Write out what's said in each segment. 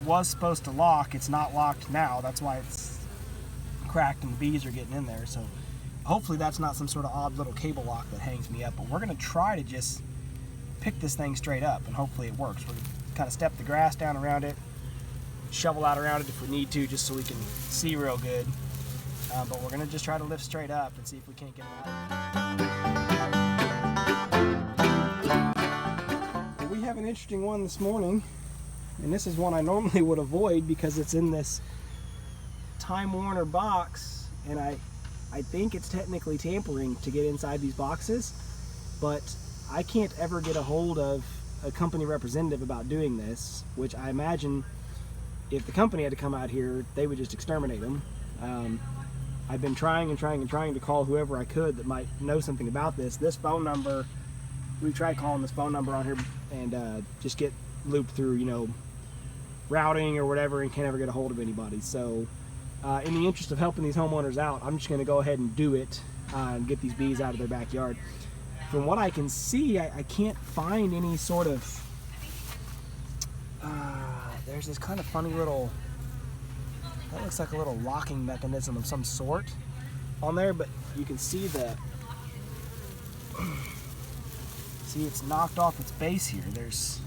was supposed to lock, it's not locked now. That's why it's cracked and the bees are getting in there. So hopefully that's not some sort of odd little cable lock that hangs me up. But we're going to try to just pick this thing straight up, and hopefully it works. We're going to kind of step the grass down around it, shovel out around it if we need to, just so we can see real good. But we're going to just try to lift straight up and see if we can't get it out. Well, we have an interesting one this morning, and this is one I normally would avoid because it's in this Time Warner box, and I think it's technically tampering to get inside these boxes, but I can't ever get a hold of a company representative about doing this, which I imagine if the company had to come out here, they would just exterminate them. I've been trying to call whoever I could that might know something about this. This phone number, we tried calling this phone number on here and just get looped through, you know, routing or whatever, and can't ever get a hold of anybody. So in the interest of helping these homeowners out, I'm just going to go ahead and do it and get these bees out of their backyard. From what I can see, I can't find any sort of there's this kind of funny little, that looks like a little locking mechanism of some sort on there, but you can see that, see, it's knocked off its base here. There's,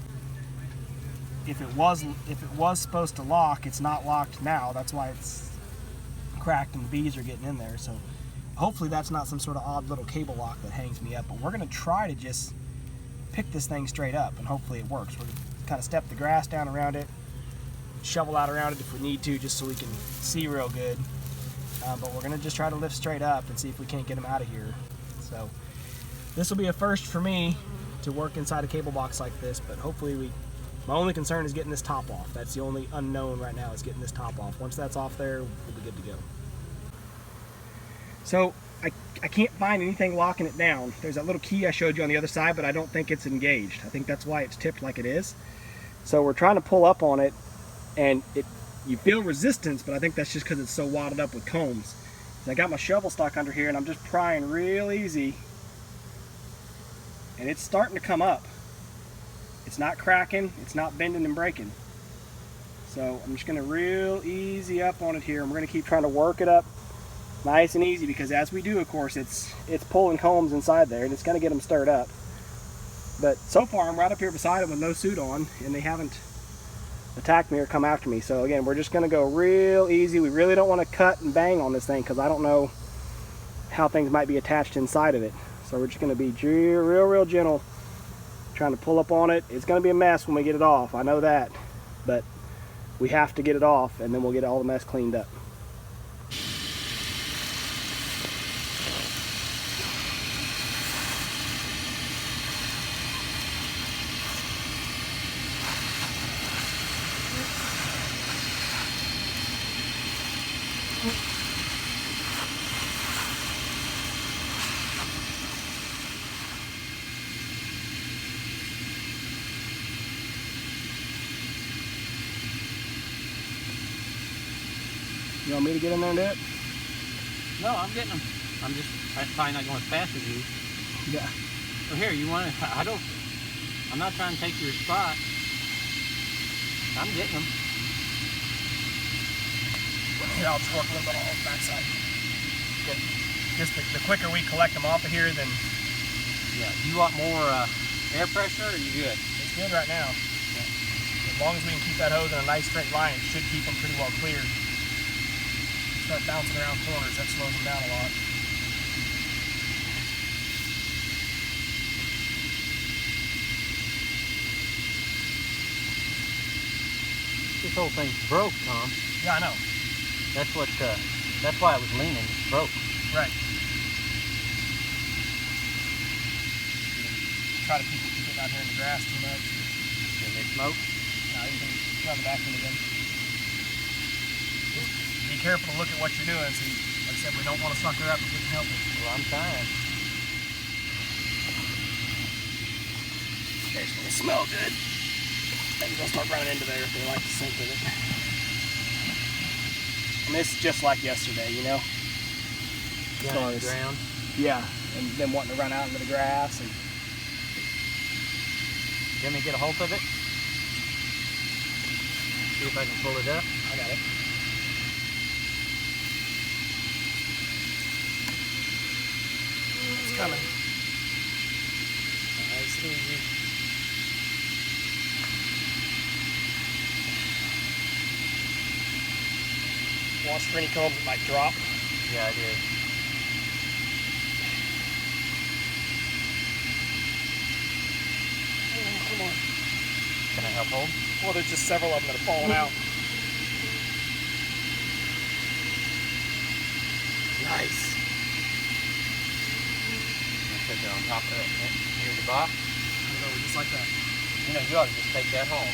if it was supposed to lock, it's not locked now. That's why it's cracked and the bees are getting in there. So hopefully that's not some sort of odd little cable lock that hangs me up. But we're going to try to just pick this thing straight up, and hopefully it works. We're going to kind of step the grass down around it, shovel out around it if we need to, just so we can see real good. But we're going to just try to lift straight up and see if we can't get them out of here. So this will be a first for me to work inside a cable box like this, but hopefully my only concern is getting this top off. That's the only unknown right now, is getting this top off. Once that's off there, we'll be good to go. So I can't find anything locking it down. There's that little key I showed you on the other side, but I don't think it's engaged. I think that's why it's tipped like it is. So we're trying to pull up on it, and you feel resistance, but I think that's just because it's so wadded up with combs. I got my shovel stuck under here, and I'm just prying real easy, and it's starting to come up. It's not cracking, it's not bending and breaking. So I'm just going to real easy up on it here, and we're going to keep trying to work it up nice and easy, because as we do, of course, it's pulling combs inside there, and it's going to get them stirred up. But so far I'm right up here beside them with no suit on, and they haven't attack me or come after me. So again, we're just going to go real easy. We really don't want to cut and bang on this thing because I don't know how things might be attached inside of it. So we're just going to be real gentle, trying to pull up on it. It's going to be a mess when we get it off, I know that, but we have to get it off, and then we'll get all the mess cleaned up. You want me to get in there and do it? No, I'm getting them. I'm just probably not going as fast as you. Yeah. Well, here, you want to, I'm not trying to take your spot. I'm getting them. Here, I'll just work a little bit on the backside. Good. Just the quicker we collect them off of here, then... Yeah. Do you want more air pressure, or are you good? It's good right now. Yeah. As long as we can keep that hose in a nice straight line, it should keep them pretty well cleared. Start bouncing around corners, that slows them down a lot. This whole thing's broke, Tom. Yeah, I know. That's what. That's why I was leaning. It's broke. Right. Try to keep it out here in the grass too much. Did they smoke? No, you can run the vacuum again. Be careful to look at what you're doing. So, like I said, we don't want to sucker up if we can help it. Well, I'm trying. It's going to smell good. Maybe they'll start running into there if they like the scent of it. And this is just like yesterday, you know? Down in the ground? Yeah, and them wanting to run out into the grass. And you want me to get a hold of it? See if I can pull it up. I got it. It's coming. Nice and easy. Watch for any combs that might drop. Yeah, I did. Oh, come on. Can I help hold? Well, there's just several of them that are falling out. Nice. Put it on top of it near the box. Just like that. You know, you ought to just take that home.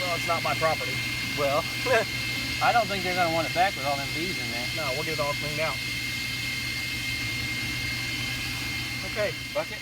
Well, it's not my property. Well, I don't think they're going to want it back with all them bees in there. No, we'll get it all cleaned out. Okay. Bucket?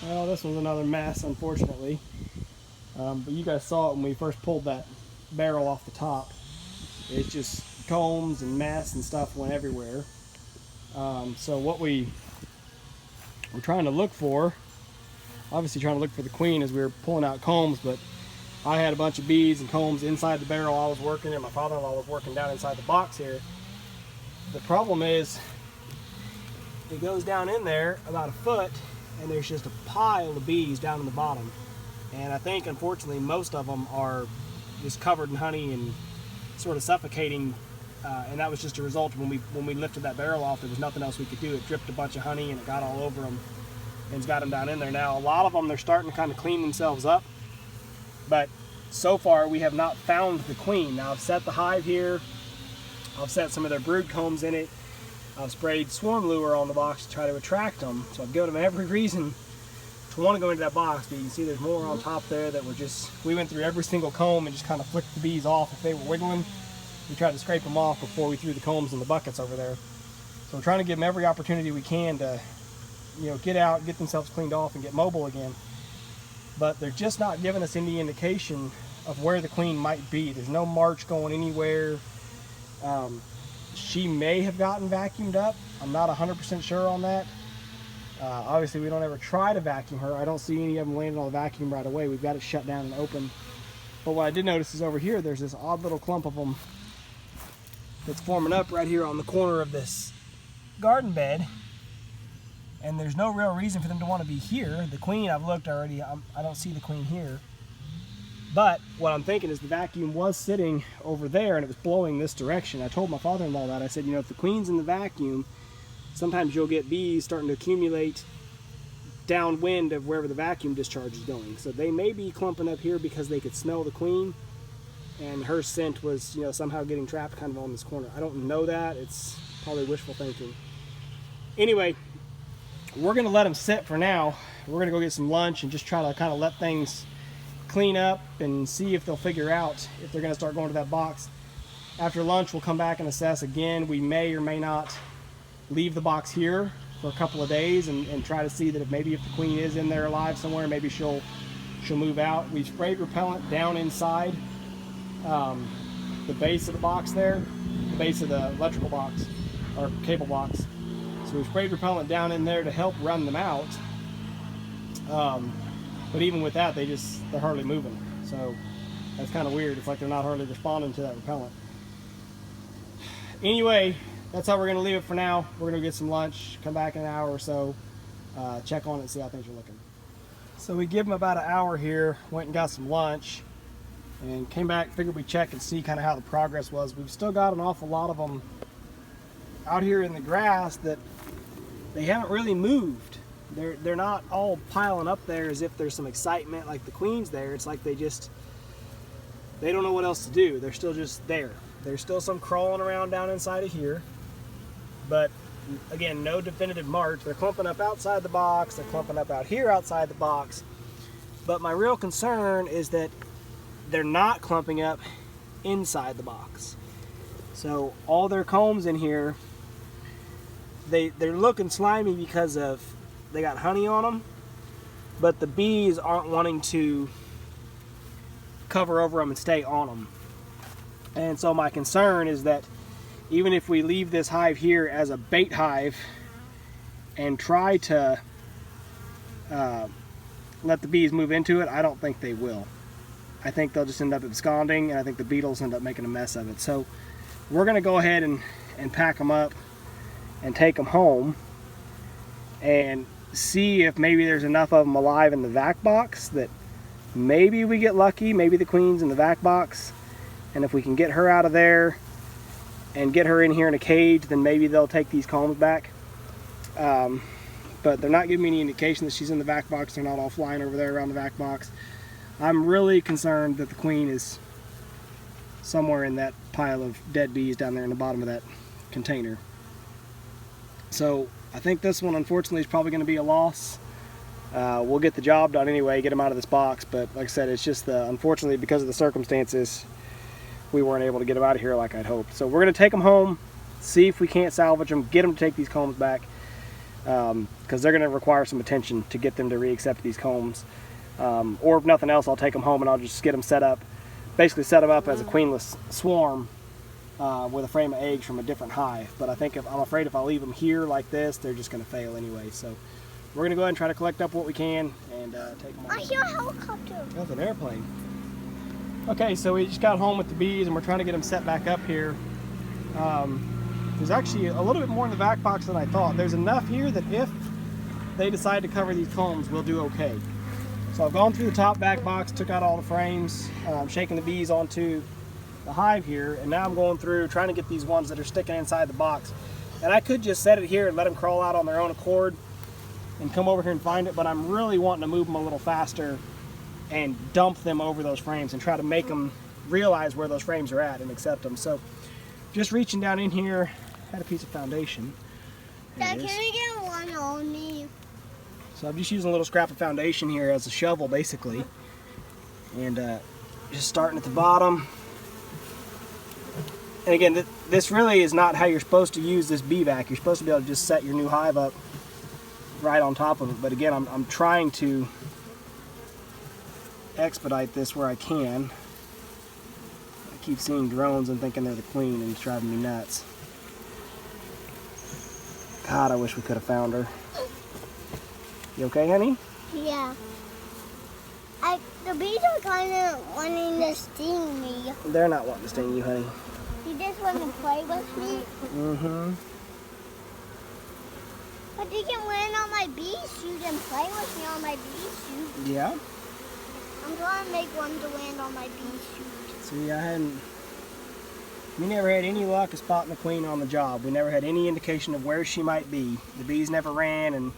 Well, this was another mess, unfortunately. But you guys saw it when we first pulled that barrel off the top. It's just combs and mess and stuff went everywhere. So what we're trying to look for, obviously trying to look for the queen as we were pulling out combs, but I had a bunch of bees and combs inside the barrel I was working in. My father-in-law was working down inside the box here. The problem is it goes down in there about a foot and there's just a pile of bees down in the bottom. And I think, unfortunately, most of them are just covered in honey and sort of suffocating. And that was just a result when we lifted that barrel off. There was nothing else we could do. It dripped a bunch of honey and it got all over them and it's got them down in there. Now, a lot of them, they're starting to kind of clean themselves up. But so far, we have not found the queen. Now, I've set the hive here. I've set some of their brood combs in it. I've sprayed swarm lure on the box to try to attract them. So I've given them every reason to want to go into that box, but you can see there's more on top there that we went through every single comb and just kind of flicked the bees off if they were wiggling. We tried to scrape them off before we threw the combs in the buckets over there. So we're trying to give them every opportunity we can to, you know, get out, get themselves cleaned off and get mobile again. But they're just not giving us any indication of where the queen might be. There's no march going anywhere. She may have gotten vacuumed up. I'm not 100% sure on that. Obviously, we don't ever try to vacuum her. I don't see any of them landing on the vacuum right away. We've got it shut down and open. But what I did notice is over here, there's this odd little clump of them that's forming up right here on the corner of this garden bed. And there's no real reason for them to want to be here. The queen, I've looked already. I don't see the queen here. But what I'm thinking is the vacuum was sitting over there and it was blowing this direction. I told my father-in-law that. I said, you know, if the queen's in the vacuum, sometimes you'll get bees starting to accumulate downwind of wherever the vacuum discharge is going. So they may be clumping up here because they could smell the queen and her scent was, you know, somehow getting trapped kind of on this corner. I don't know that. It's probably wishful thinking. Anyway, we're going to let them sit for now. We're going to go get some lunch and just try to kind of let things clean up and see if they'll figure out if they're going to start going to that box. After lunch, we'll come back and assess again. We may or may not leave the box here for a couple of days and try to see that if maybe if the queen is in there alive somewhere, maybe she'll move out. We've sprayed repellent down inside the base of the box there, the base of the electrical box or cable box. So we sprayed repellent down in there to help run them out. But even with that, they're hardly moving. So that's kind of weird. It's like they're not hardly responding to that repellent. Anyway, that's how we're going to leave it for now. We're going to get some lunch, come back in an hour or so, check on it and see how things are looking. So we give them about an hour here, went and got some lunch, and came back, figured we'd check and see kind of how the progress was. We've still got an awful lot of them out here in the grass that they haven't really moved. They're not all piling up there as if there's some excitement like the queen's there. It's like they don't know what else to do. They're still just there. There's still some crawling around down inside of here. But again, no definitive march. They're clumping up outside the box. They're clumping up out here outside the box. But my real concern is that they're not clumping up inside the box. So all their combs in here, they're looking slimy because they got honey on them, but the bees aren't wanting to cover over them and stay on them. And so my concern is that even if we leave this hive here as a bait hive and try to let the bees move into it, I don't think they will. I think they'll just end up absconding, and I think the beetles end up making a mess of it. So we're going to go ahead and pack them up and take them home and see if maybe there's enough of them alive in the vac box that maybe we get lucky, maybe the queen's in the vac box, and if we can get her out of there and get her in here in a cage, then maybe they'll take these combs back. But they're not giving me any indication that she's in the vac box. They're not all flying over there around the vac box. I'm really concerned that the queen is somewhere in that pile of dead bees down there in the bottom of that container. So I think this one, unfortunately, is probably going to be a loss. We'll get the job done anyway, get them out of this box, but like I said, it's just unfortunately, because of the circumstances, we weren't able to get them out of here like I'd hoped. So we're going to take them home, see if we can't salvage them, get them to take these combs back, because they're going to require some attention to get them to re-accept these combs. Or if nothing else, I'll take them home and I'll just get them set up, basically set them up as a queenless swarm with a frame of eggs from a different hive. But I'm afraid if I leave them here like this, they're just going to fail anyway. So we're going to go ahead and try to collect up what we can and take them home. I hear a helicopter. That's an airplane. Okay, so we just got home with the bees and we're trying to get them set back up here. There's actually a little bit more in the vac box than I thought. There's enough here that if they decide to cover these combs, we'll do okay. So I've gone through the top vac box, took out all the frames, shaking the bees onto the hive here, and now I'm going through trying to get these ones that are sticking inside the box. And I could just set it here and let them crawl out on their own accord and come over here and find it, but I'm really wanting to move them a little faster and dump them over those frames and try to make them realize where those frames are at and accept them. So just reaching down in here, had a piece of foundation. There Dad, it is. can we get one on me? So I'm just using a little scrap of foundation here as a shovel, basically. And just starting at the bottom. And again, this really is not how you're supposed to use this bee vac. You're supposed to be able to just set your new hive up right on top of it. But again, I'm trying to expedite this where I can. I keep seeing drones and thinking they're the queen, and it's driving me nuts. God, I wish we could have found her. You okay, honey? Yeah. The bees are kind of wanting to sting me. They're not wanting to sting you, honey. You just want to play with me? Mm-hmm. But they can land on my bee suit and play with me on my bee suit. Yeah? I'm trying to make one to land on my bee suit. See, we never had any luck of spotting the queen on the job. We never had any indication of where she might be. The bees never ran and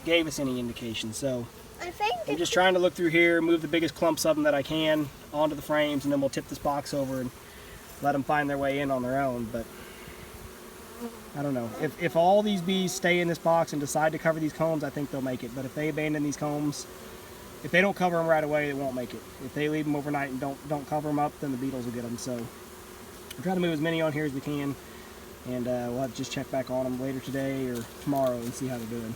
gave us any indication. So I think I'm just trying to look through here, move the biggest clumps of them that I can onto the frames, and then we'll tip this box over and let them find their way in on their own. But I don't know. If all these bees stay in this box and decide to cover these combs, I think they'll make it. But if they abandon these combs, if they don't cover them right away, they won't make it. If they leave them overnight and don't cover them up, then the beetles will get them. So we're trying to move as many on here as we can, and we'll have to just check back on them later today or tomorrow and see how they're doing.